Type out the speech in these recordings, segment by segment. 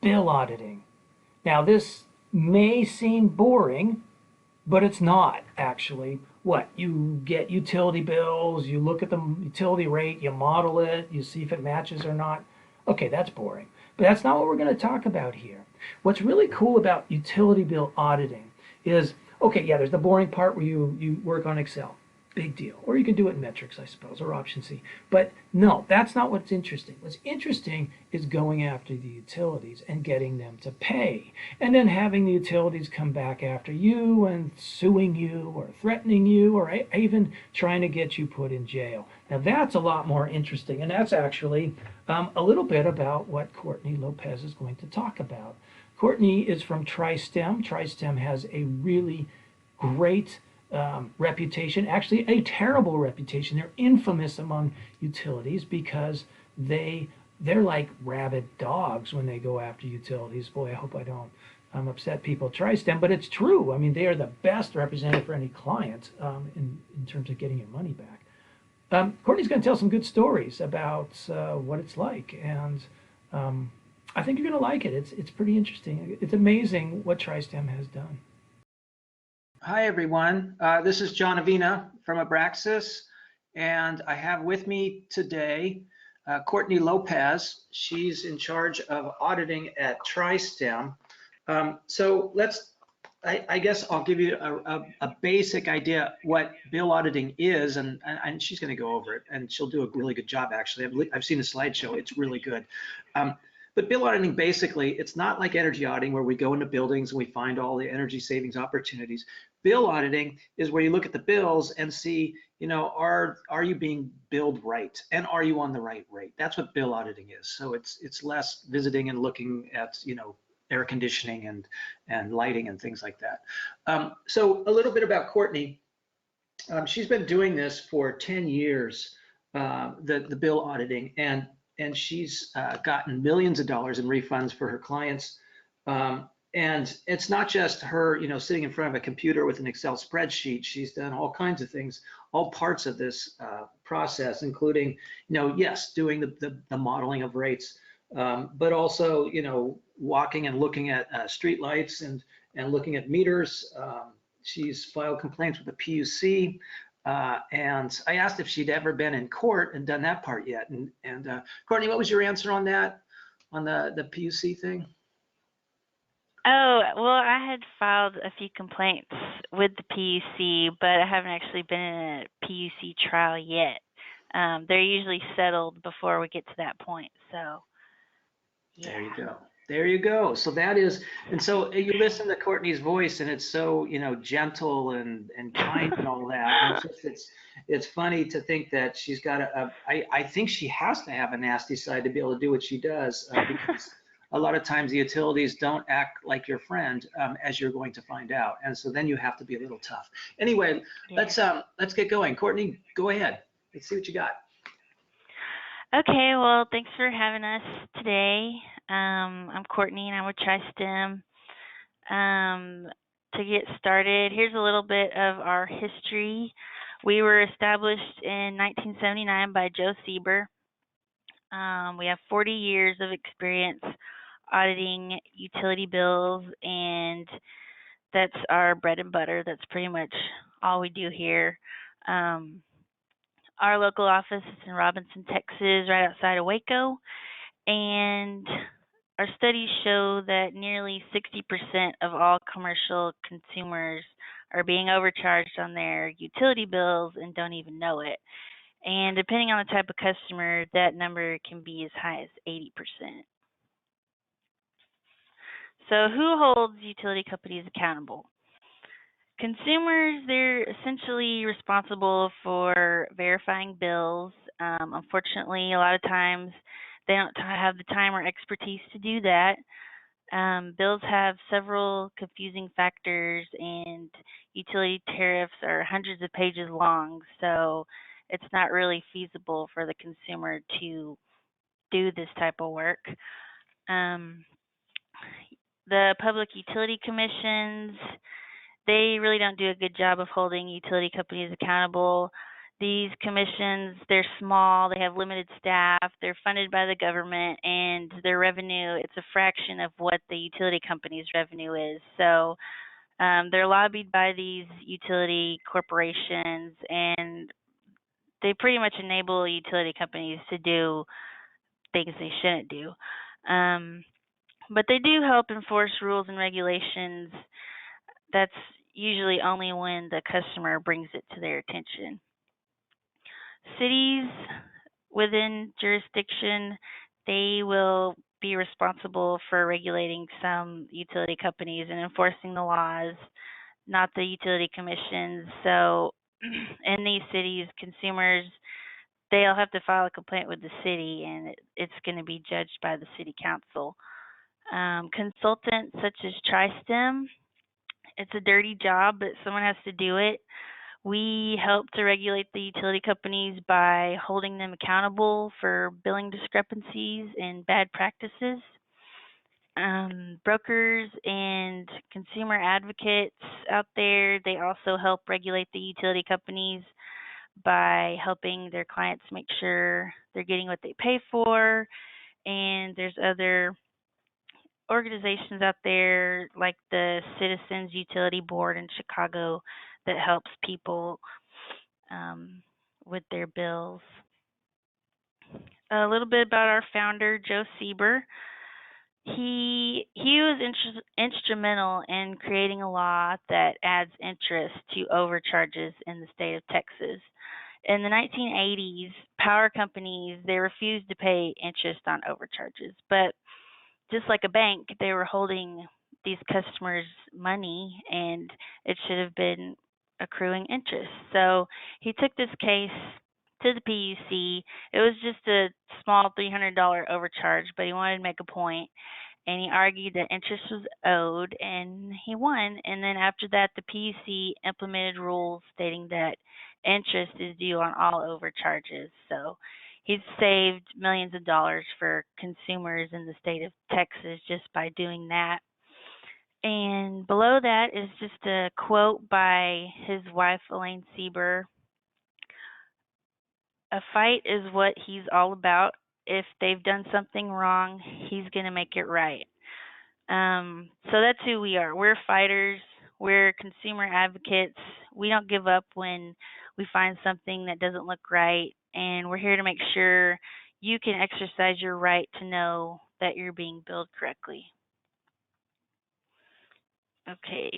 bill auditing. Now, this may seem boring, but it's not actually. What? You get utility bills, you look at the utility rate, you model it, you see if it matches or not. Okay, that's boring. But that's not what we're going to talk about here. What's really cool about utility bill auditing is, okay, yeah, there's the boring part where you work on Excel. Big deal. Or you can do it in metrics, I suppose, or option C. But no, that's not what's interesting. What's interesting is going after the utilities and getting them to pay. And then having the utilities come back after you and suing you or threatening you or even trying to get you put in jail. Now that's a lot more interesting. And that's actually a little bit about what Courtney Lopez is going to talk about. Courtney is from TriStem. TriStem has a really great reputation, actually a terrible reputation. They're infamous among utilities because they're like rabid dogs when they go after utilities. Boy, I hope I don't upset people at TriStem, but it's true. I mean, they are the best representative for any client in terms of getting your money back. Courtney's going to tell some good stories about what it's like, and I think you're going to like it. It's pretty interesting. It's amazing what TriStem has done. Hi, everyone. This is John Avina from Abraxas, and I have with me today Courtney Lopez. She's in charge of auditing at TriStem. So I guess I'll give you a basic idea what bill auditing is, and she's going to go over it, and she'll do a really good job, actually. I've seen the slideshow. It's really good. But bill auditing, basically, it's not like energy auditing where we go into buildings and we find all the energy savings opportunities. Bill auditing is where you look at the bills and see, you know, are you being billed right? And are you on the right rate? That's what bill auditing is. So it's less visiting and looking at, you know, air conditioning and lighting and things like that. So a little bit about Courtney. She's been doing this for 10 years, the bill auditing, and she's gotten millions of dollars in refunds for her clients. And it's not just her, you know, sitting in front of a computer with an Excel spreadsheet. She's done all kinds of things, all parts of this process, including, you know, yes, doing the modeling of rates, but also, you know, walking and looking at street lights and looking at meters. She's filed complaints with the PUC. And I asked if she'd ever been in court and done that part yet. And Courtney, what was your answer on that, on the PUC thing? Oh, well, I had filed a few complaints with the PUC, but I haven't actually been in a PUC trial yet. They're usually settled before we get to that point. So, yeah. There you go. There you go. So that is, and so you listen to Courtney's voice, and it's so, you know, gentle and kind and all that. And it's funny to think that she's got I think she has to have a nasty side to be able to do what she does, because a lot of times the utilities don't act like your friend, as you're going to find out. And so then you have to be a little tough. Anyway, yeah. Let's get going. Courtney, go ahead. Let's see what you got. Okay, well, thanks for having us today. I'm Courtney, and I'm with TriStem. To get started, here's a little bit of our history. We were established in 1979 by Joe Seeber. We have 40 years of experience auditing utility bills, and that's our bread and butter. That's pretty much all we do here. Our local office is in Robinson, Texas, right outside of Waco, and our studies show that nearly 60% of all commercial consumers are being overcharged on their utility bills and don't even know it. And depending on the type of customer, that number can be as high as 80%. So who holds utility companies accountable? Consumers, they're essentially responsible for verifying bills. Unfortunately, a lot of times they don't have the time or expertise to do that. Bills have several confusing factors, and utility tariffs are hundreds of pages long, so it's not really feasible for the consumer to do this type of work. The public utility commissions, they really don't do a good job of holding utility companies accountable. These commissions, they're small, they have limited staff, they're funded by the government, and their revenue, it's a fraction of what the utility company's revenue is. So they're lobbied by these utility corporations, and they pretty much enable utility companies to do things they shouldn't do. But they do help enforce rules and regulations. That's usually only when the customer brings it to their attention. Cities within jurisdiction, they will be responsible for regulating some utility companies and enforcing the laws, not the utility commissions. So in these cities, consumers, they'll have to file a complaint with the city, and it's going to be judged by the city council. Consultants such as TriStem, it's a dirty job, but someone has to do it. We help to regulate the utility companies by holding them accountable for billing discrepancies and bad practices. Brokers and consumer advocates out there, they also help regulate the utility companies by helping their clients make sure they're getting what they pay for. And there's other organizations out there like the Citizens Utility Board in Chicago that helps people with their bills. A little bit about our founder, Joe Seeber. He was instrumental in creating a law that adds interest to overcharges in the state of Texas. In the 1980s, power companies, they refused to pay interest on overcharges, but just like a bank, they were holding these customers' money, and it should have been accruing interest. So he took this case to the PUC. It was just a small $300 overcharge, but he wanted to make a point, and he argued that interest was owed, and he won. And then after that, the PUC implemented rules stating that interest is due on all overcharges. So he's saved millions of dollars for consumers in the state of Texas just by doing that. And below that is just a quote by his wife, Elaine Seeber. A fight is what he's all about. If they've done something wrong, he's going to make it right. So that's who we are. We're fighters. We're consumer advocates. We don't give up when we find something that doesn't look right, and we're here to make sure you can exercise your right to know that you're being billed correctly. Okay.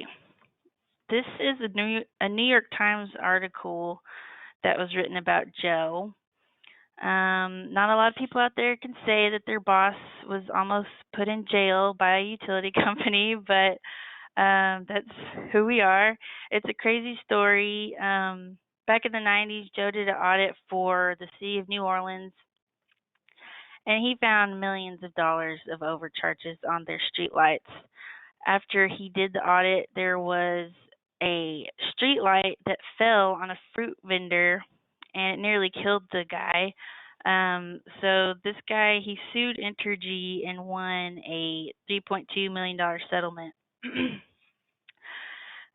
This is a New York Times article that was written about Joe. Not a lot of people out there can say that their boss was almost put in jail by a utility company, but that's who we are. It's a crazy story. Back in the 90s, Joe did an audit for the city of New Orleans, and he found millions of dollars of overcharges on their streetlights. After he did the audit, there was a streetlight that fell on a fruit vendor, and it nearly killed the guy. So this guy, he sued Entergy and won a $3.2 million settlement.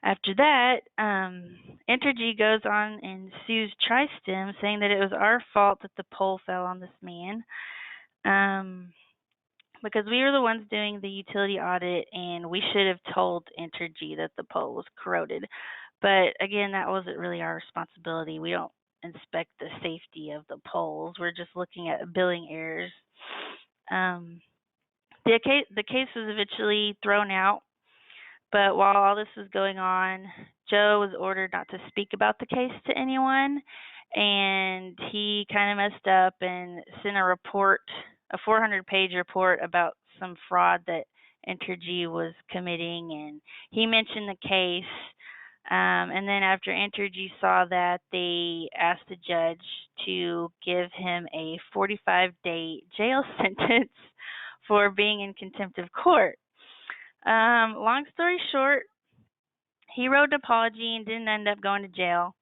After that, Entergy goes on and sues TriStem, saying that it was our fault that the pole fell on this man, because we were the ones doing the utility audit, and we should have told Entergy that the pole was corroded. But again, that wasn't really our responsibility. We don't inspect the safety of the poles. We're just looking at billing errors. The case was eventually thrown out, but while all this was going on, Joe was ordered not to speak about the case to anyone, and he kind of messed up and sent a report, a 400-page report about some fraud that Entergy was committing, and he mentioned the case. And then after Entergy saw that, they asked the judge to give him a 45-day jail sentence for being in contempt of court. Long story short, he wrote an apology and didn't end up going to jail.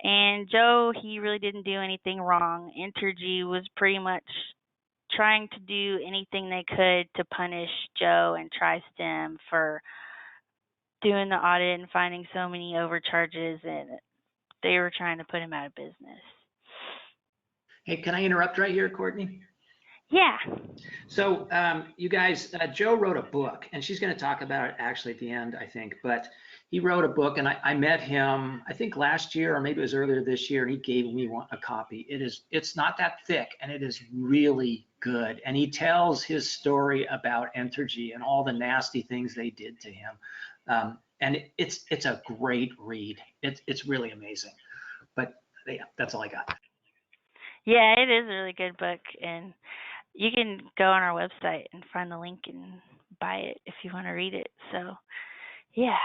And Joe, he really didn't do anything wrong. Entergy was pretty much trying to do anything they could to punish Joe and TriStem for doing the audit and finding so many overcharges and they were trying to put him out of business. Hey, can I interrupt right here, Courtney? Yeah. So you guys, Joe wrote a book, and she's going to talk about it actually at the end, I think. But he wrote a book, and I met him, I think last year, or maybe it was earlier this year, and he gave me a copy. It's not that thick, and it is really good. And he tells his story about Entergy and all the nasty things they did to him. And it's a great read. It's really amazing. But yeah, that's all I got. Yeah, it is a really good book, and you can go on our website and find the link and buy it if you want to read it. So, yeah.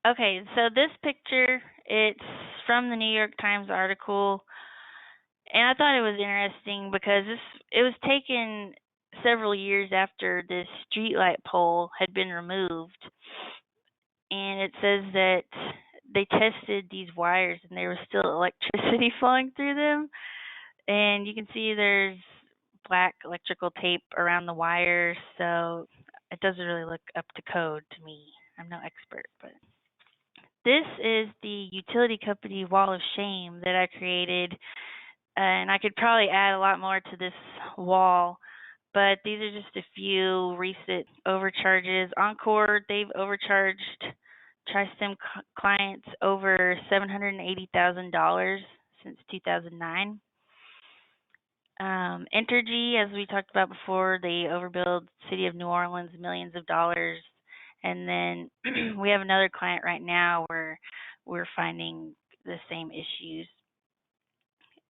Okay, so this picture, it's from the New York Times article, and I thought it was interesting because it was taken several years after this streetlight pole had been removed, and it says that they tested these wires and there was still electricity flowing through them, and you can see there's black electrical tape around the wires, so it doesn't really look up to code to me. I'm no expert, but this is the utility company wall of shame that I created, and I could probably add a lot more to this wall, but these are just a few recent overcharges. Oncor, they've overcharged TriStem clients over $780,000 since 2009. Entergy, as we talked about before, they overbilled City of New Orleans millions of dollars. And then we have another client right now where we're finding the same issues.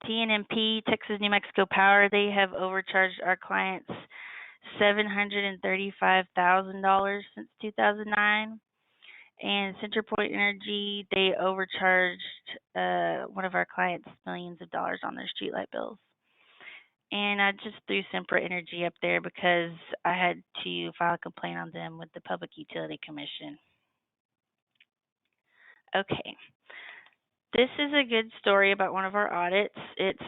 TNMP, Texas New Mexico Power, they have overcharged our clients $735,000 since 2009. And CenterPoint Energy, they overcharged one of our clients millions of dollars on their streetlight bills. And I just threw Sempra Energy up there because I had to file a complaint on them with the Public Utility Commission. Okay. This is a good story about one of our audits. It's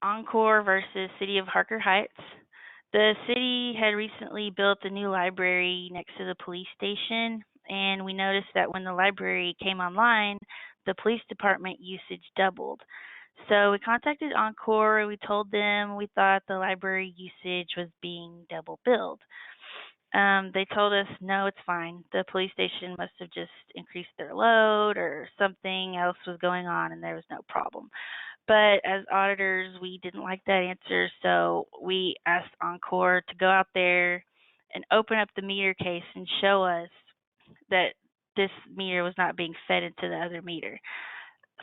Oncor versus City of Harker Heights. The city had recently built a new library next to the police station, and we noticed that when the library came online, the police department usage doubled. So we contacted Oncor. We told them we thought the library usage was being double billed. They told us, no, it's fine. The police station must have just increased their load or something else was going on and there was no problem. But as auditors, we didn't like that answer, so we asked Oncor to go out there and open up the meter case and show us that this meter was not being fed into the other meter.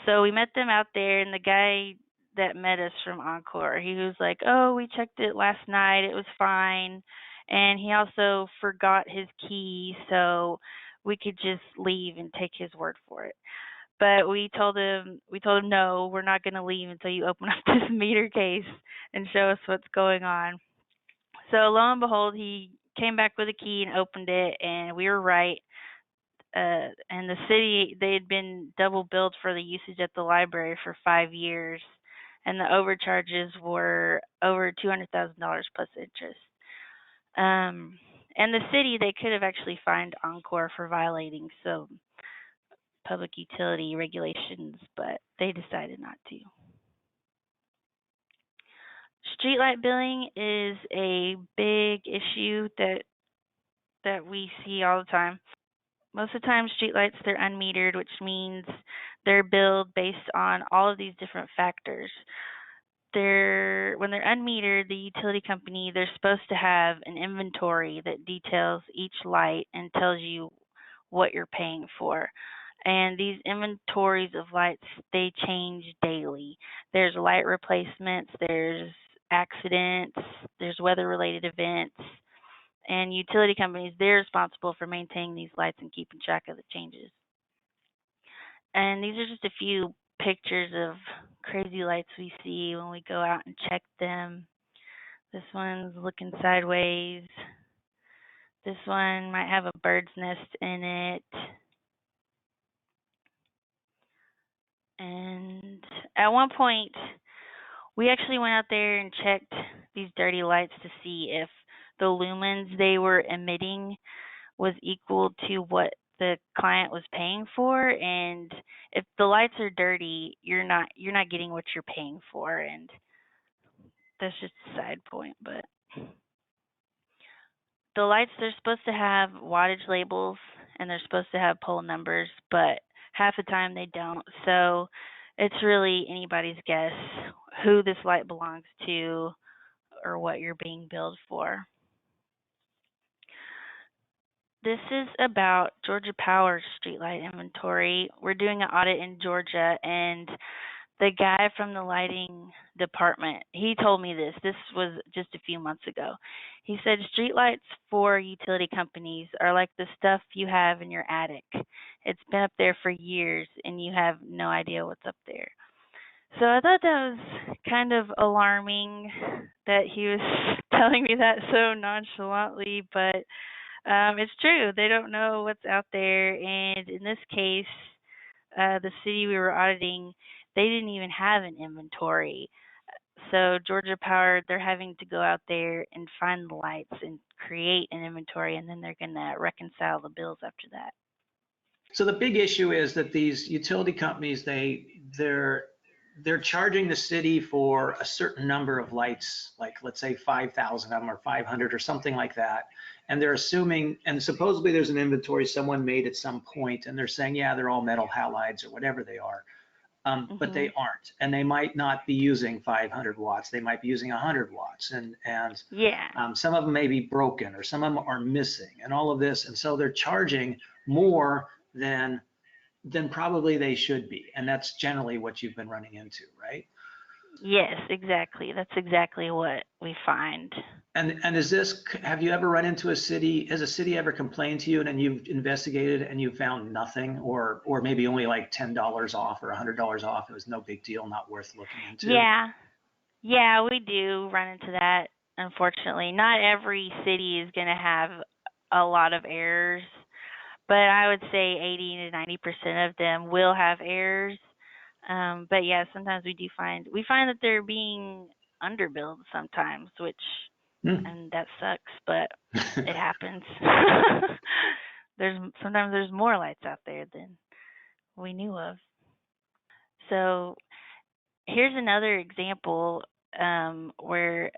So we met them out there, and the guy that met us from Oncor, he was like, oh, we checked it last night, it was fine. And he also forgot his key, so we could just leave and take his word for it. But we told him, no, we're not going to leave until you open up this meter case and show us what's going on. So lo and behold, he came back with a key and opened it, and we were right. And the city, they had been double billed for the usage at the library for 5 years, and the overcharges were over $200,000 plus interest. And the city, they could have actually fined Oncor for violating some public utility regulations, but they decided not to. Streetlight billing is a big issue that we see all the time. Most of the time, streetlights, they're unmetered, which means they're billed based on all of these different factors. When they're unmetered, the utility company, they're supposed to have an inventory that details each light and tells you what you're paying for. And these inventories of lights, they change daily. There's light replacements, there's accidents, there's weather-related events, and utility companies, they're responsible for maintaining these lights and keeping track of the changes. And these are just a few pictures of crazy lights we see when we go out and check them. This one's looking sideways. This one might have a bird's nest in it. And at one point, we actually went out there and checked these dirty lights to see if the lumens they were emitting was equal to what the client was paying for, and if the lights are dirty, you're not getting what you're paying for, and that's just a side point. But the lights, they're supposed to have wattage labels and they're supposed to have pole numbers, but half the time they don't. So it's really anybody's guess who this light belongs to or what you're being billed for. This is about Georgia Power's streetlight inventory. We're doing an audit in Georgia, and the guy from the lighting department, he told me this. This was just a few months ago. He said streetlights for utility companies are like the stuff you have in your attic. It's been up there for years, and you have no idea what's up there. So I thought that was kind of alarming that he was telling me that so nonchalantly, but it's true. They don't know what's out there, and in this case, the city we were auditing, they didn't even have an inventory. So Georgia Power, they're having to go out there and find the lights and create an inventory, and then they're going to reconcile the bills after that. So the big issue is that these utility companies, they're charging the city for a certain number of lights, like let's say 5,000 of them or 500 or something like that. And they're assuming, and supposedly there's an inventory someone made at some point, and they're saying, yeah, they're all metal halides or whatever they are. But they aren't, and they might not be using 500 watts. They might be using 100 watts, and Yeah. some of them may be broken, or some of them are missing, and all of this. And so they're charging more than probably they should be, and that's generally what you've been running into, right? Yes, exactly. That's exactly what we find. And is this, have you ever run into a city, has a city ever complained to you and then you've investigated and you found nothing, or maybe only like $10 off or $100 off? It was no big deal, not worth looking into. Yeah, we do run into that. Unfortunately, not every city is going to have a lot of errors, but I would say 80 to 90% of them will have errors. But yeah, sometimes we find that they're being underbilled sometimes, which and that sucks, but it happens. Sometimes there's more lights out there than we knew of. So here's another example where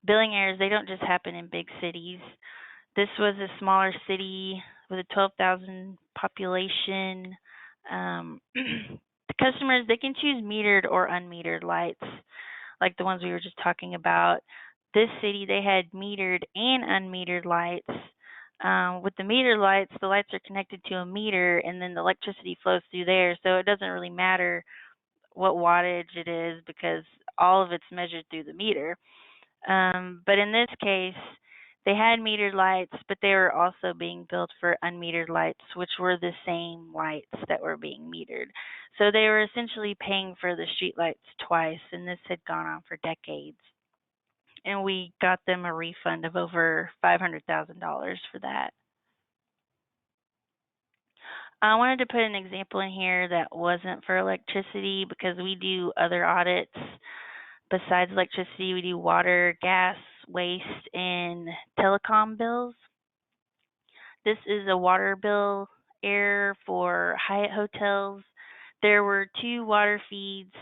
billing errors, they don't just happen in big cities. This was a smaller city with a 12,000 population. The customers, they can choose metered or unmetered lights, like the ones we were just talking about. This city, they had metered and unmetered lights. With the metered lights, the lights are connected to a meter, and then the electricity flows through there, so it doesn't really matter what wattage it is because all of it's measured through the meter. But in this case, they had metered lights, but they were also being billed for unmetered lights, which were the same lights that were being metered. So they were essentially paying for the street lights twice, and this had gone on for decades. And we got them a refund of over $500,000 for that. I wanted to put an example in here that wasn't for electricity because we do other audits. Besides electricity, we do water, gas, waste, and telecom bills. This is a water bill error for Hyatt hotels. There were 2 water feeds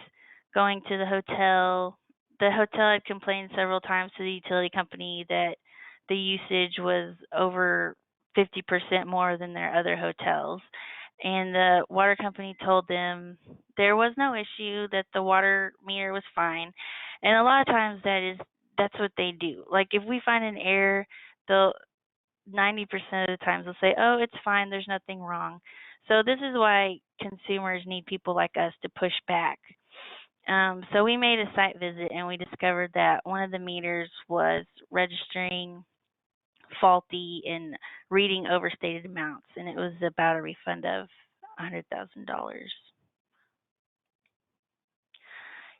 going to the hotel. The hotel had complained several times to the utility company that the usage was over 50% more than their other hotels. And the water company told them there was no issue, that the water meter was fine. And a lot of times that's what they do. Like if we find an error, they'll 90% of the times they'll say, oh, it's fine, there's nothing wrong. So this is why consumers need people like us to push back. So we made a site visit and we discovered that one of the meters was registering faulty and reading overstated amounts, and it was about a refund of $100,000.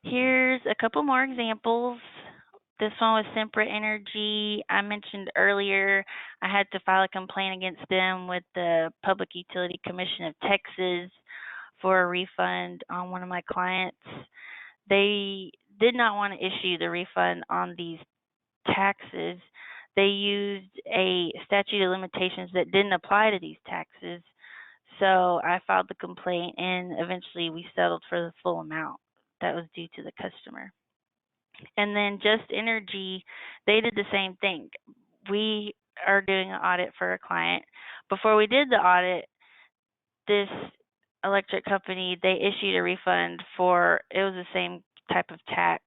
Here's a couple more examples. This one was Sempra Energy. I mentioned earlier I had to file a complaint against them with the Public Utility Commission of Texas for a refund on one of my clients. They did not want to issue the refund on these taxes. They used a statute of limitations that didn't apply to these taxes. So I filed the complaint, and eventually we settled for the full amount that was due to the customer. And then Just Energy, they did the same thing. We are doing an audit for a client. Before we did the audit, this electric company, they issued a refund for, it was the same type of tax.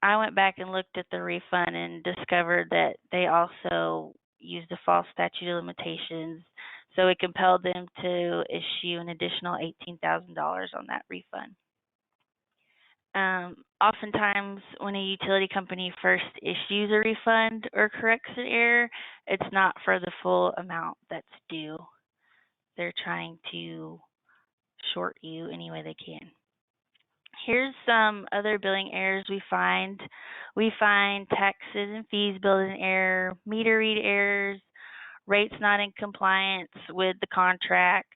I went back and looked at the refund and discovered that they also used a false statute of limitations. So it compelled them to issue an additional $18,000 on that refund. Oftentimes, when a utility company first issues a refund or corrects an error, it's not for the full amount that's due. They're trying to short you any way they can. Here's some other billing errors we find. We find taxes and fees billed in error, meter read errors, rates not in compliance with the contract,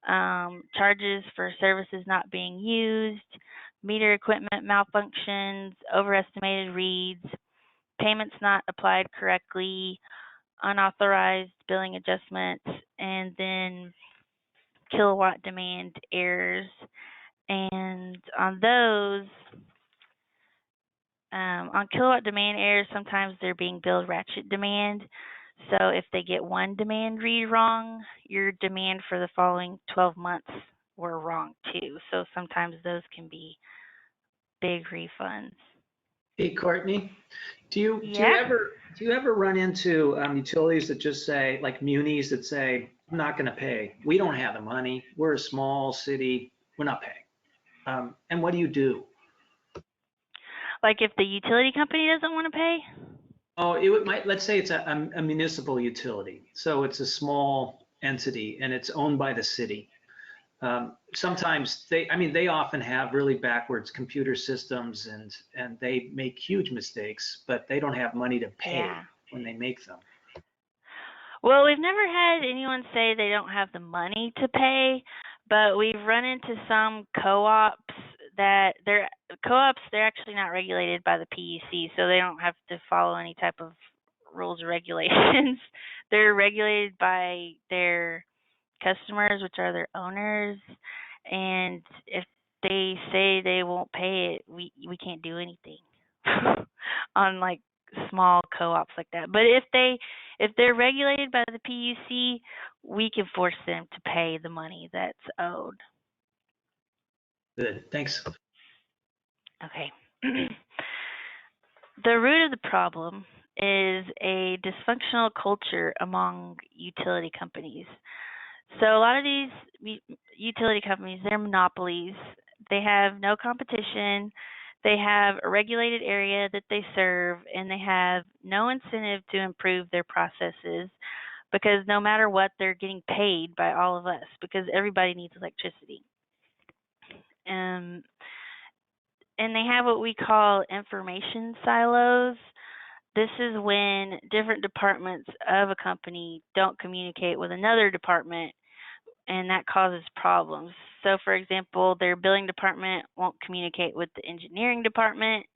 charges for services not being used, meter equipment malfunctions, overestimated reads, payments not applied correctly, unauthorized billing adjustments, and then kilowatt demand errors. And on those, on kilowatt demand errors, sometimes they're being billed ratchet demand. So if they get one demand read wrong, your demand for the following 12 months were wrong too. So sometimes those can be big refunds. Hey, Courtney, do you Yeah. ever run into utilities that just say, like munis that say, I'm not going to pay. We don't have the money. We're a small city. We're not paying. And what do you do? Like if the utility company doesn't want to pay? Oh, let's say it's a municipal utility. So it's a small entity and it's owned by the city. Sometimes they often have really backwards computer systems and they make huge mistakes, but they don't have money to pay when they make them. Well, we've never had anyone say they don't have the money to pay, but we've run into some co-ops that they're actually not regulated by the PUC, so they don't have to follow any type of rules or regulations. They're regulated by their customers, which are their owners, and if they say they won't pay it, we can't do anything on like small co-ops like that. But if they're regulated by the PUC, we can force them to pay the money that's owed. Good, thanks. Okay. The root of the problem is a dysfunctional culture among utility companies. So a lot of these utility companies, they're monopolies. They have no competition. They have a regulated area that they serve, and they have no incentive to improve their processes because no matter what, they're getting paid by all of us because everybody needs electricity. And they have what we call information silos. This is when different departments of a company don't communicate with another department, and that causes problems. So, for example, their billing department won't communicate with the engineering department.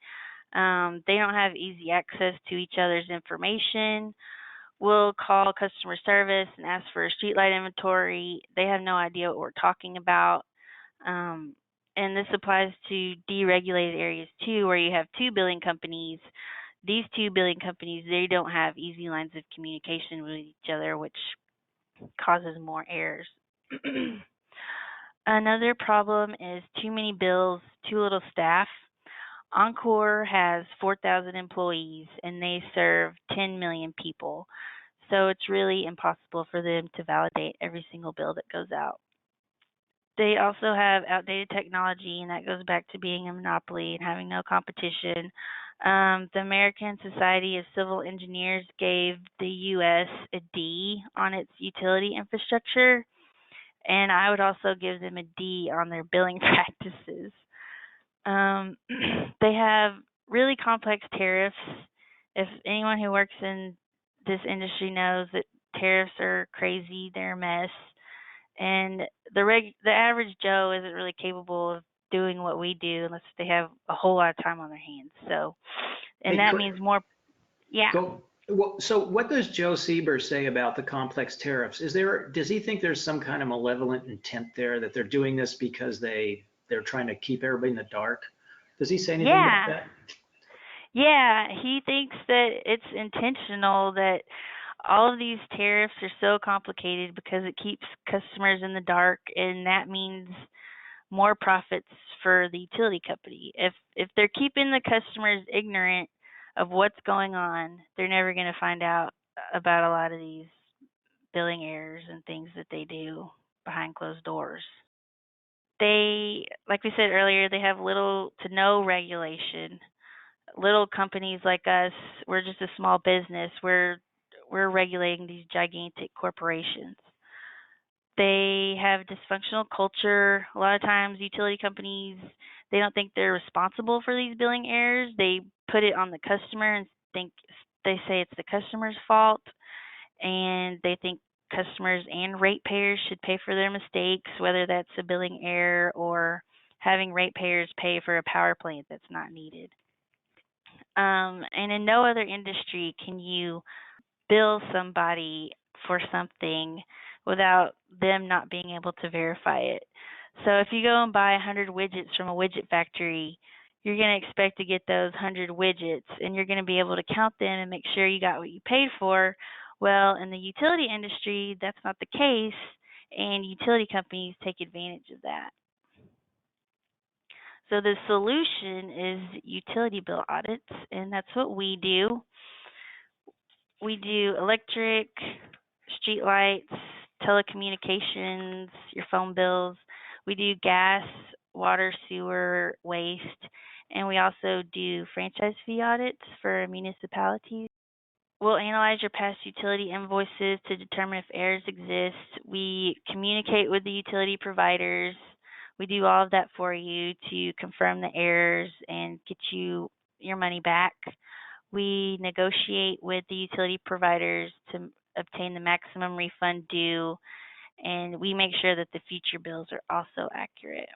They don't have easy access to each other's information. We'll call customer service and ask for a streetlight inventory. They have no idea what we're talking about. And this applies to deregulated areas too, where you have two billing companies. These two billing companies, they don't have easy lines of communication with each other, which causes more errors. Another problem is too many bills, too little staff. Oncor has 4,000 employees and they serve 10 million people. So it's really impossible for them to validate every single bill that goes out. They also have outdated technology, and that goes back to being a monopoly and having no competition. The American Society of Civil Engineers gave the U.S. a D on its utility infrastructure, and I would also give them a D on their billing practices. They have really complex tariffs. If anyone who works in this industry knows that tariffs are crazy, they're a mess. And the average Joe isn't really capable of doing what we do unless they have a whole lot of time on their hands. So, and that means more. Yeah. Well, so what does Joe Seeber say about the complex tariffs? Does he think there's some kind of malevolent intent there that they're doing this because they're trying to keep everybody in the dark? Does he say anything about Yeah. that? Yeah, he thinks that it's intentional that all of these tariffs are so complicated because it keeps customers in the dark, and that means more profits for the utility company. If they're keeping the customers ignorant of what's going on, they're never going to find out about a lot of these billing errors and things that they do behind closed doors. They, like we said earlier, they have little to no regulation. Little companies like us, we're just a small business. We're regulating these gigantic corporations. They have dysfunctional culture. A lot of times utility companies, they don't think they're responsible for these billing errors. They put it on the customer and they say it's the customer's fault, and they think customers and ratepayers should pay for their mistakes, whether that's a billing error or having ratepayers pay for a power plant that's not needed. And in no other industry can you bill somebody for something without them not being able to verify it. So if you go and buy 100 widgets from a widget factory, you're going to expect to get those 100 widgets, and you're going to be able to count them and make sure you got what you paid for. Well, in the utility industry, that's not the case, and utility companies take advantage of that. So the solution is utility bill audits, and that's what we do. We do electric, street lights, telecommunications, your phone bills. We do gas, water, sewer, waste, and we also do franchise fee audits for municipalities. We'll analyze your past utility invoices to determine if errors exist. We communicate with the utility providers. We do all of that for you to confirm the errors and get you your money back. We negotiate with the utility providers to obtain the maximum refund due, and we make sure that the future bills are also accurate.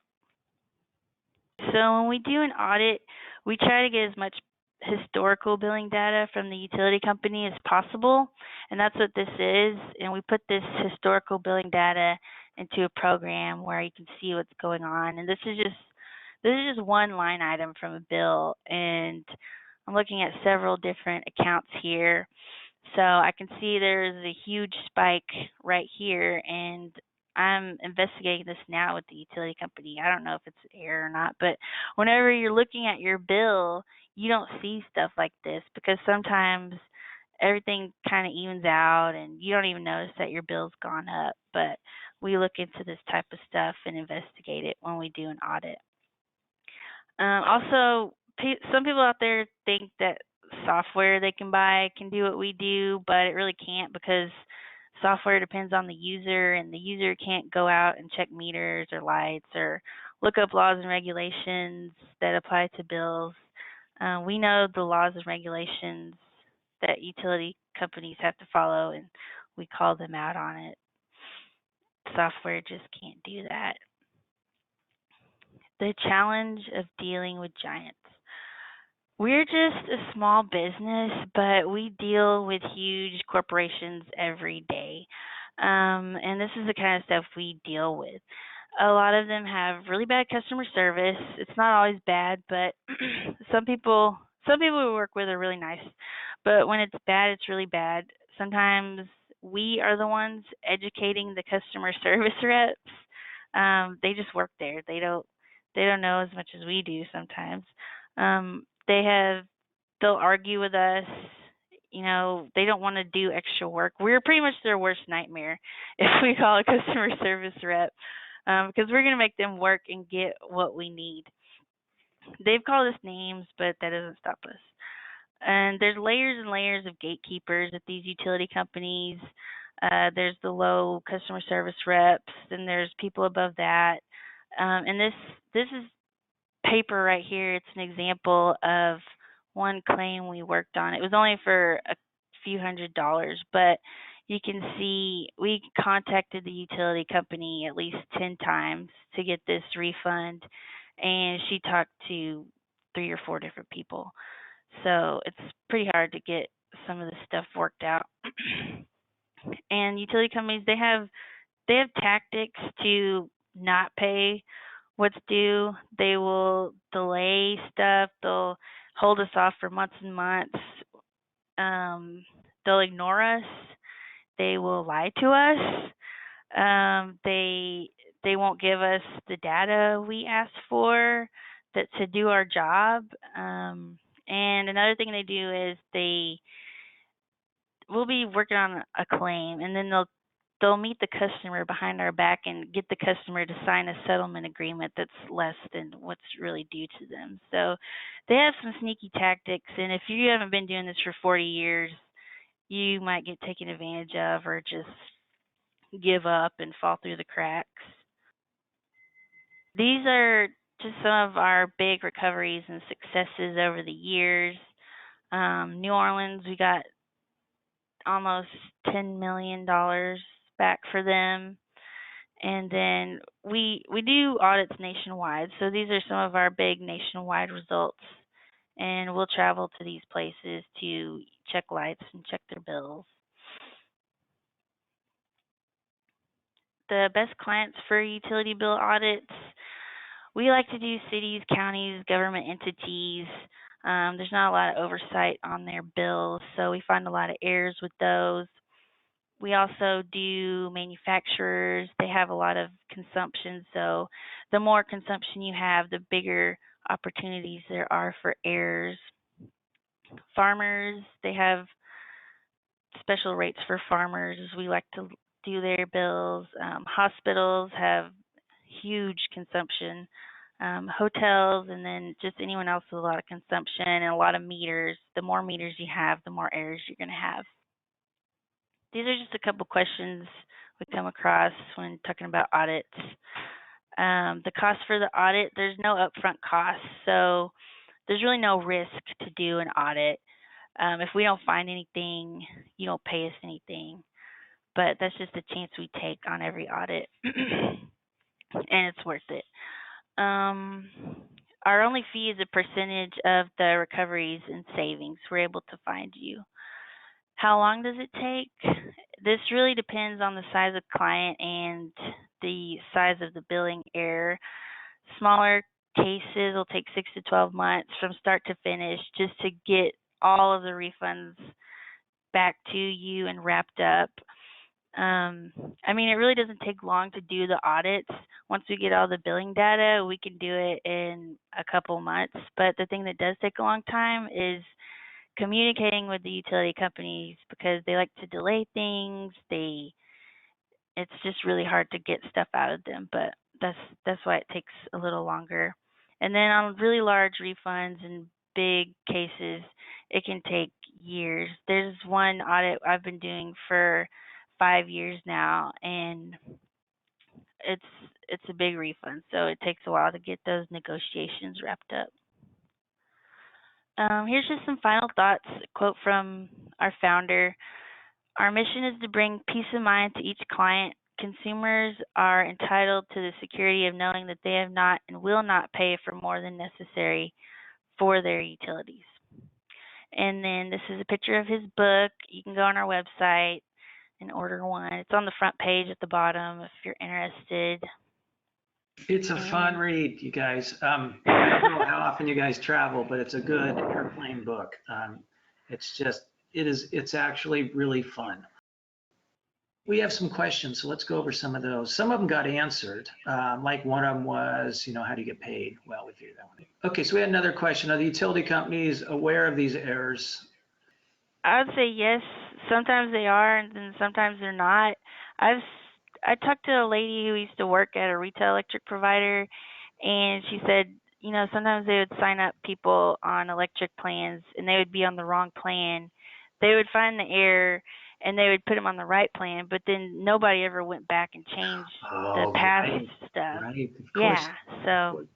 So when we do an audit, we try to get as much historical billing data from the utility company as possible, and that's what this is. And we put this historical billing data into a program where you can see what's going on. And this is just one line item from a bill, and I'm looking at several different accounts here. So I can see there's a huge spike right here, and I'm investigating this now with the utility company. I don't know if it's an error or not, but whenever you're looking at your bill, you don't see stuff like this because sometimes everything kind of evens out and you don't even notice that your bill's gone up. But we look into this type of stuff and investigate it when we do an audit. Also, some people out there think that software they can buy can do what we do, but it really can't because software depends on the user, and the user can't go out and check meters or lights or look up laws and regulations that apply to bills. We know the laws and regulations that utility companies have to follow, and we call them out on it. Software just can't do that. The challenge of dealing with giants. We're just a small business, but we deal with huge corporations every day. And this is the kind of stuff we deal with. A lot of them have really bad customer service. It's not always bad, but some people we work with are really nice. But when it's bad, it's really bad. Sometimes we are the ones educating the customer service reps. They just work there. They don't know as much as we do sometimes. They'll argue with us. You know, they don't want to do extra work. We're pretty much their worst nightmare if we call a customer service rep, because we're going to make them work and get what we need. They've called us names, but that doesn't stop us. And there's layers and layers of gatekeepers at these utility companies. There's the low customer service reps, and there's people above that. And this is paper right here. It's an example of one claim we worked on. It was only for a few $100s, but you can see we contacted the utility company at least 10 times to get this refund, and she talked to 3 or 4 different people. So it's pretty hard to get some of this stuff worked out. And utility companies, they have tactics to not pay what's due. They will delay stuff. They'll hold us off for months and months. They'll ignore us. They will lie to us. They won't give us the data we asked for to do our job. And another thing they do is we'll be working on a claim, and then they'll meet the customer behind our back and get the customer to sign a settlement agreement that's less than what's really due to them. So they have some sneaky tactics, and if you haven't been doing this for 40 years, you might get taken advantage of or just give up and fall through the cracks. These are just some of our big recoveries and successes over the years. New Orleans, we got almost $10 million back for them. And then we do audits nationwide. So these are some of our big nationwide results. And we'll travel to these places to check lights and check their bills. The best clients for utility bill audits, we like to do cities, counties, government entities. There's not a lot of oversight on their bills, so we find a lot of errors with those. We also do manufacturers. They have a lot of consumption, so the more consumption you have, the bigger opportunities there are for errors. Farmers, they have special rates for farmers. We like to do their bills. Hospitals have huge consumption. Hotels, and then just anyone else with a lot of consumption and a lot of meters. The more meters you have, the more errors you're going to have. These are just a couple questions we come across when talking about audits. The cost for the audit, there's no upfront cost, so there's really no risk to do an audit. If we don't find anything, you don't pay us anything, but that's just a chance we take on every audit, and it's worth it. Our only fee is a percentage of the recoveries and savings we're able to find you. How long does it take? This really depends on the size of client and the size of the billing error. Smaller cases will take 6 to 12 months from start to finish just to get all of the refunds back to you and wrapped up. I mean, it really doesn't take long to do the audits. Once we get all the billing data, we can do it in a couple months. But the thing that does take a long time is communicating with the utility companies, because they like to delay things. It's just really hard to get stuff out of them, but that's why it takes a little longer. And then on really large refunds and big cases, it can take years. There's one audit I've been doing for 5 years now, and it's a big refund, so it takes a while to get those negotiations wrapped up. Here's just some final thoughts, a quote from our founder. Our mission is to bring peace of mind to each client. Consumers are entitled to the security of knowing that they have not and will not pay for more than necessary for their utilities. And then this is a picture of his book. You can go on our website and order one. It's on the front page at the bottom if you're interested. It's a fun read, you guys. I don't know how often you guys travel, but it's a good airplane book. It's actually really fun. We have some questions, so let's go over some of those. Some of them got answered. Like one of them was, how do you get paid? Well, we figured that one out. Okay, so we had another question. Are the utility companies aware of these errors? I would say yes. Sometimes they are, and then sometimes they're not. I talked to a lady who used to work at a retail electric provider, and she said, sometimes they would sign up people on electric plans, and they would be on the wrong plan. They would find the error, and they would put them on the right plan, but then nobody ever went back and changed the past stuff. Right, yeah, so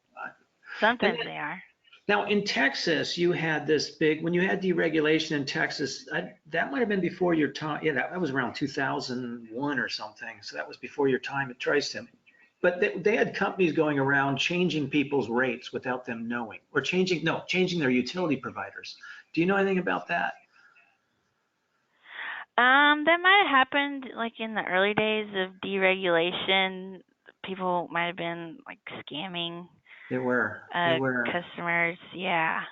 sometimes they are. Now, in Texas, you had this when you had deregulation in Texas, that might have been before your time. Yeah, that was around 2001 or something. So that was before your time at TriStem. But they had companies going around changing people's rates without them knowing, or changing their utility providers. Do you know anything about that? That might have happened like in the early days of deregulation. People might have been like scamming They were. customers. Yeah.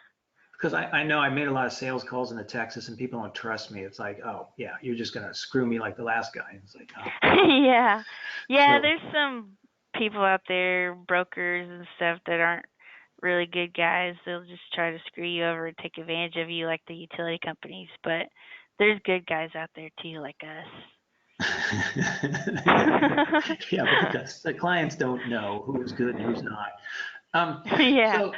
Because I know I made a lot of sales calls into Texas and people don't trust me. It's like, oh yeah, you're just gonna screw me like the last guy. It's like, oh. Yeah. Yeah, So there's some people out there, brokers and stuff that aren't really good guys. They'll just try to screw you over and take advantage of you like the utility companies, but there's good guys out there too like us. yeah, but the clients don't know who's good and who's not. Yeah.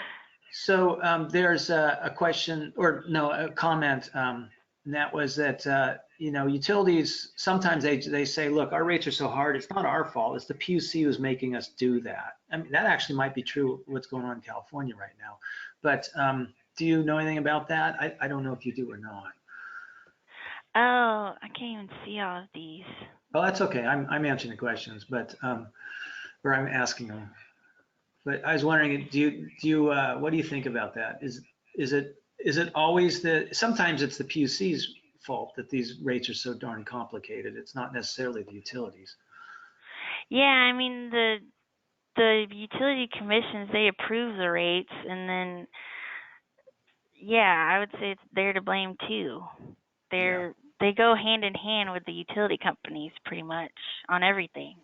There's a question, or no, a comment, and that was that, utilities, sometimes they say, look, our rates are so hard, it's not our fault, it's the PUC who's making us do that. I mean, that actually might be true what's going on in California right now. But do you know anything about that? I don't know if you do or not. Oh, I can't even see all of these. Oh, that's okay. I'm answering the questions, but or I'm asking them. But I was wondering, what do you think about that? Is it always sometimes it's the PUC's fault that these rates are so darn complicated. It's not necessarily the utilities. Yeah, I mean the utility commissions, they approve the rates, and then yeah, I would say they're to blame too. Yeah, They go hand in hand with the utility companies pretty much on everything.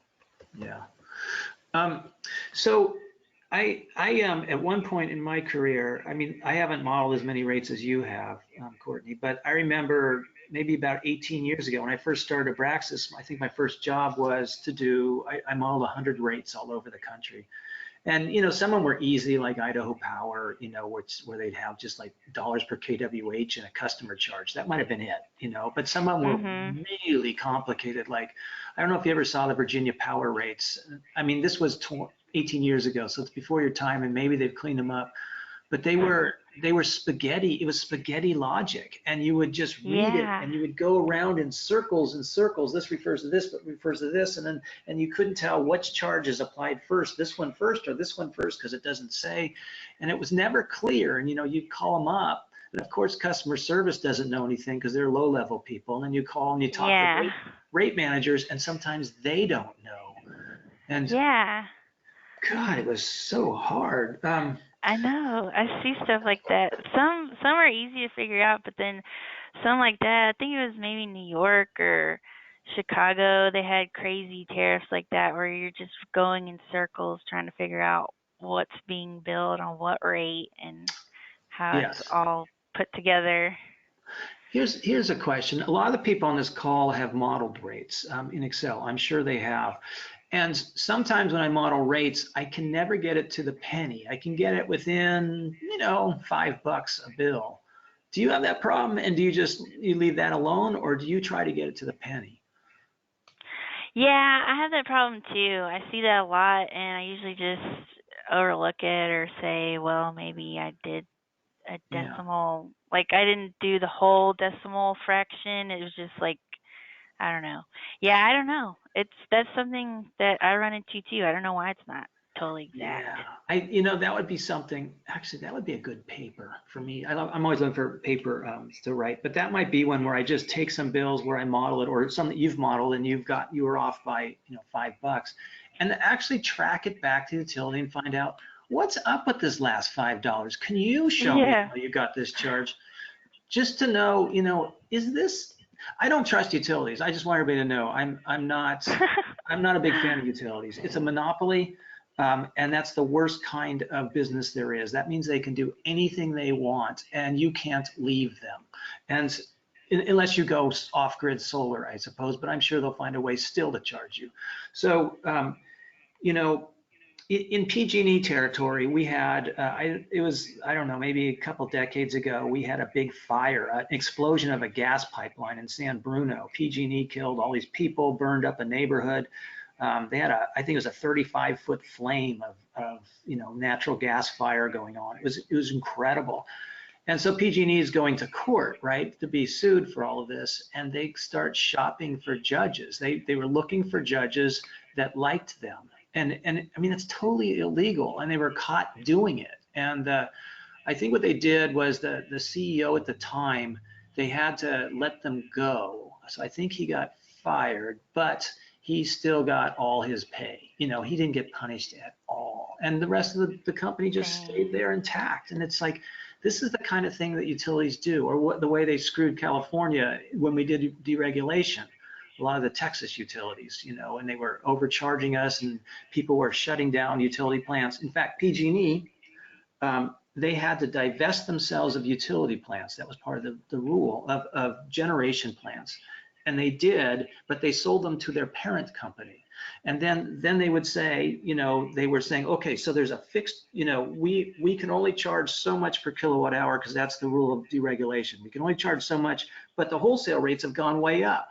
yeah. So I at one point in my career, I mean, I haven't modeled as many rates as you have, Courtney, but I remember maybe about 18 years ago when I first started Abraxas, I think my first job was I modeled 100 rates all over the country. And some of them were easy, like Idaho Power, where they'd have just like dollars per kWh and a customer charge. That might have been it. But some of them were really complicated. Like, I don't know if you ever saw the Virginia Power rates. I mean, this was 18 years ago, so it's before your time, and maybe they've cleaned them up. But they were spaghetti. It was spaghetti logic, and you would just read it, Yeah. and you would go around in circles and circles. This refers to this, but refers to this, and you couldn't tell which charge is applied first, this one first or this one first, because it doesn't say, and it was never clear. And you'd call them up, and of course customer service doesn't know anything because they're low-level people, and then you call and you talk to Yeah. rate managers, and sometimes they don't know. And Yeah. God, it was so hard. I know. I see stuff like that. Some are easy to figure out, but then some like that, I think it was maybe New York or Chicago, they had crazy tariffs like that where you're just going in circles trying to figure out what's being billed on what rate and how it's Yes. all put together. Here's a question. A lot of the people on this call have modeled rates in Excel. I'm sure they have. And sometimes when I model rates, I can never get it to the penny. I can get it within, $5 a bill. Do you have that problem? And do you leave that alone, or do you try to get it to the penny? Yeah, I have that problem too. I see that a lot and I usually just overlook it or say, well, maybe I did a Yeah. decimal, like I didn't do the whole decimal fraction. It was just like, I don't know. Yeah, I don't know. That's something that I run into too. I don't know why it's not totally exact. Yeah, that would be something. Actually, that would be a good paper for me. I'm always looking for paper to write, but that might be one where I just take some bills where I model it, or some that you've modeled and you were off by $5, and actually track it back to the utility and find out what's up with this last $5. Can you show me Yeah. how you got this charge? Just to know, is this? I don't trust utilities. I just want everybody to know I'm not a big fan of utilities. It's a monopoly. And that's the worst kind of business there is. That means they can do anything they want and you can't leave them. And unless you go off-grid solar, I suppose, but I'm sure they'll find a way still to charge you. So, in PG&E territory, we had, it was, I don't know, maybe a couple decades ago, we had a big fire, an explosion of a gas pipeline in San Bruno. PG&E killed all these people, burned up a neighborhood. They had I think it was a 35-foot flame of natural gas fire going on. It was incredible. And so PG&E is going to court, right, to be sued for all of this. And they start shopping for judges. They were looking for judges that liked them. And I mean, it's totally illegal. And they were caught doing it. And I think what they did was the CEO at the time, they had to let them go. So I think he got fired, but he still got all his pay. You know, he didn't get punished at all. And the rest of the company just stayed there intact. And it's like, this is the kind of thing that utilities do, or what the way they screwed California when we did deregulation. A lot of the Texas utilities, you know, and they were overcharging us and people were shutting down utility plants. In fact, PG&E, they had to divest themselves of utility plants. That was part of the rule of generation plants. And they did, but they sold them to their parent company. And then they would say, you know, they were saying, okay, so there's a fixed, you know, we can only charge so much per kilowatt hour because that's the rule of deregulation. We can only charge so much, but the wholesale rates have gone way up.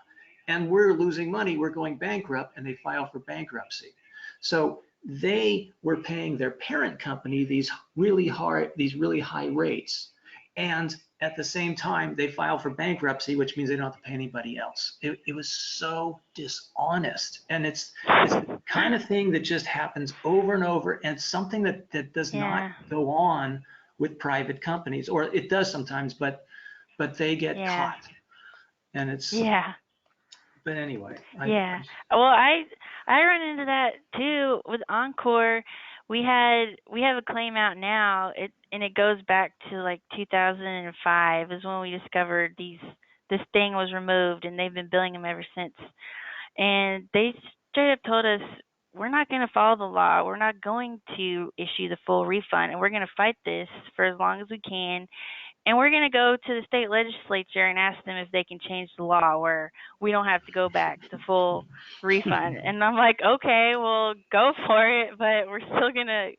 And we're losing money, we're going bankrupt, and they file for bankruptcy. So they were paying their parent company these really high rates. And at the same time, they file for bankruptcy, which means they don't have to pay anybody else. It was so dishonest. And it's the kind of thing that just happens over and over, and it's something that does not go on with private companies, or it does sometimes, but they get caught. And it's But anyway, well, I run into that too with Oncor. We have a claim out now, and it goes back to like 2005 is when we discovered this thing was removed, and they've been billing them ever since. And they straight up told us, we're not going to follow the law. We're not going to issue the full refund, and we're going to fight this for as long as we can. And we're going to go to the state legislature and ask them if they can change the law where we don't have to go back to full refund. And I'm like, okay, well, go for it, but we're still going to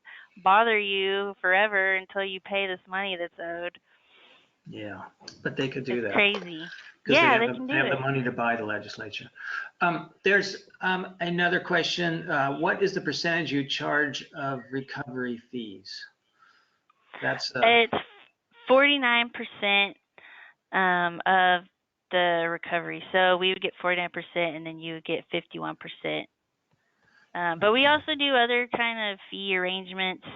bother you forever until you pay this money that's owed. Yeah, but they could do that. Crazy. Yeah, they can do it. They have the money to buy the legislature. There's another question. What is the percentage you charge of recovery fees? That's it's 49% of the recovery. So we would get 49%, and then you would get 51%. But we also do other kind of fee arrangements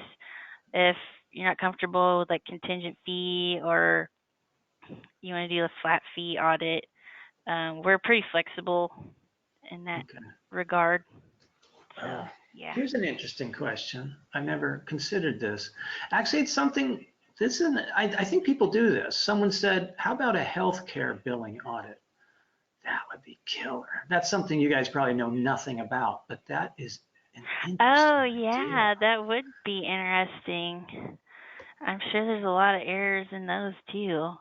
if you're not comfortable with like contingent fee, or you want to do a flat fee audit. We're pretty flexible in that regard. So, yeah. Here's an interesting question. I never considered this. Actually, it's something. I think people do this. Someone said, how about a healthcare billing audit? That would be killer. That's something you guys probably know nothing about, but that is an interesting idea. That would be interesting. I'm sure there's a lot of errors in those too.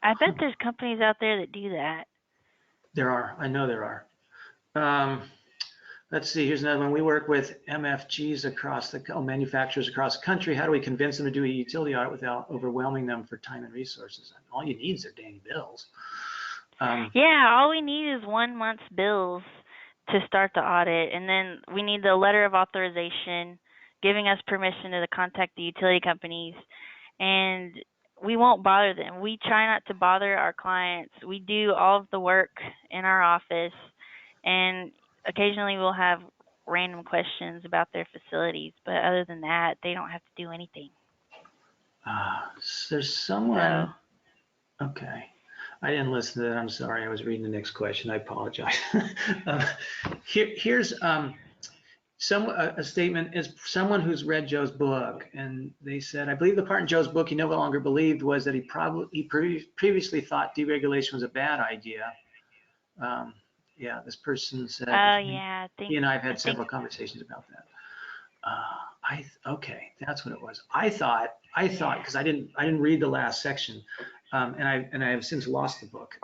I bet there's companies out there that do that. There are. I know there are. Let's see, here's another one. We work with MFGs manufacturers across the country. How do we convince them to do a utility audit without overwhelming them for time and resources? All you need is their daily bills. All we need is 1 month's bills to start the audit, and then we need the letter of authorization giving us permission to contact the utility companies, and we won't bother them. We try not to bother our clients. We do all of the work in our office, and occasionally we'll have random questions about their facilities, but other than that, they don't have to do anything. There's someone. Okay. I didn't listen to that. I'm sorry. I was reading the next question. I apologize. Here's a statement is someone who's read Joe's book, and they said, I believe the part in Joe's book he no longer believed was that he previously thought deregulation was a bad idea. This person said, he and I have had several conversations about that. Okay, that's what it was. I thought because I didn't read the last section, and I have since lost the book.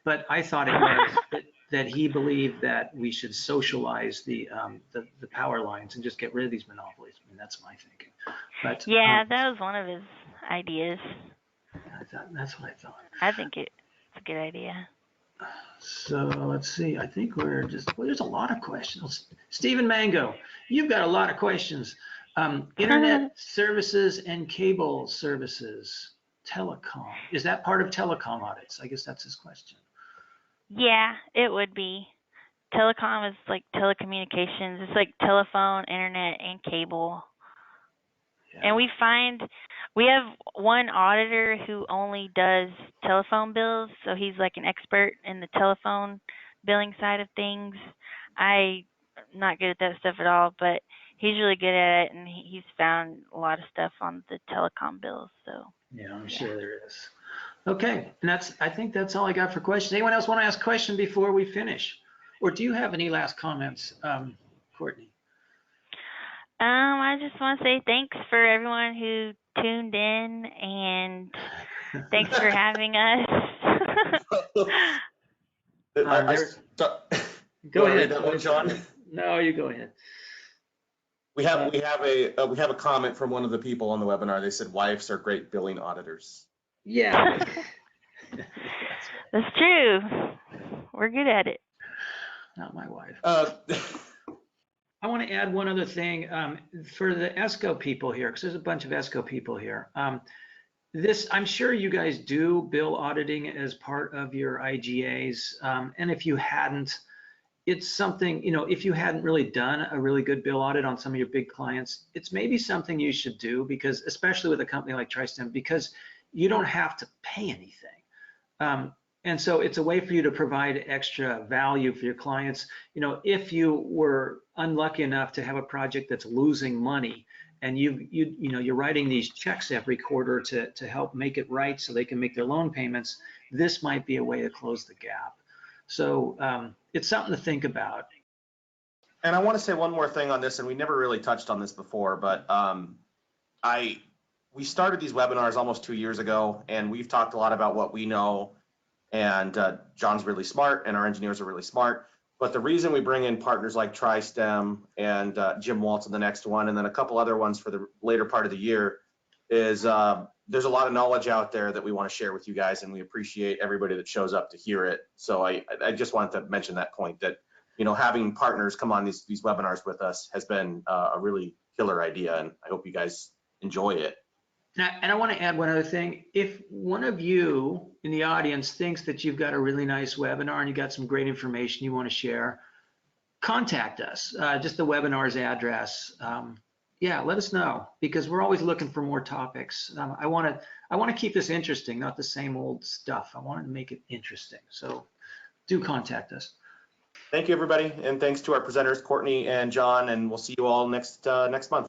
But I thought it was that he believed that we should socialize the power lines and just get rid of these monopolies. I mean, that's my thinking. But that was one of his ideas. That's what I thought. I think it's a good idea. So let's see. I think there's a lot of questions. Stephen Mango, you've got a lot of questions. Internet services and cable services, telecom. Is that part of telecom audits? I guess that's his question. Yeah, it would be. Telecom is like telecommunications. It's like telephone, internet, and cable. Yeah. And we find We have one auditor who only does telephone bills, so he's like an expert in the telephone billing side of things. I'm not good at that stuff at all, but he's really good at it, and he's found a lot of stuff on the telecom bills. So Yeah, I'm yeah. sure there is. Okay, and I think that's all I got for questions. Anyone else want to ask a question before we finish? Or do you have any last comments, Courtney? I just want to say thanks for everyone who tuned in, and thanks for having us. Go ahead. Read that one, John? No, you go ahead. We have a comment from one of the people on the webinar. They said wives are great billing auditors. Yeah. That's true. We're good at it. Not my wife. I want to add one other thing for the ESCO people here, because there's a bunch of ESCO people here. I'm sure you guys do bill auditing as part of your IGAs, and if you hadn't, it's something, if you hadn't really done a really good bill audit on some of your big clients, it's maybe something you should do, because especially with a company like TriStem, because you don't have to pay anything. And so it's a way for you to provide extra value for your clients. If you were unlucky enough to have a project that's losing money, and you're writing these checks every quarter to help make it right so they can make their loan payments, this might be a way to close the gap. So it's something to think about. And I want to say one more thing on this, and we never really touched on this before, but we started these webinars almost 2 years ago, and we've talked a lot about what we know, and John's really smart, and our engineers are really smart. But the reason we bring in partners like TriStem and Jim Waltz in the next one, and then a couple other ones for the later part of the year, is there's a lot of knowledge out there that we want to share with you guys, and we appreciate everybody that shows up to hear it. So I just wanted to mention that point, that having partners come on these webinars with us has been a really killer idea, and I hope you guys enjoy it. And I want to add one other thing. If one of you in the audience thinks that you've got a really nice webinar and you got some great information you want to share, contact us. Just the webinar's address. Yeah, let us know, because we're always looking for more topics. I want to keep this interesting, not the same old stuff. I wanted to make it interesting. So do contact us. Thank you, everybody, and thanks to our presenters, Courtney and John, and we'll see you all next month.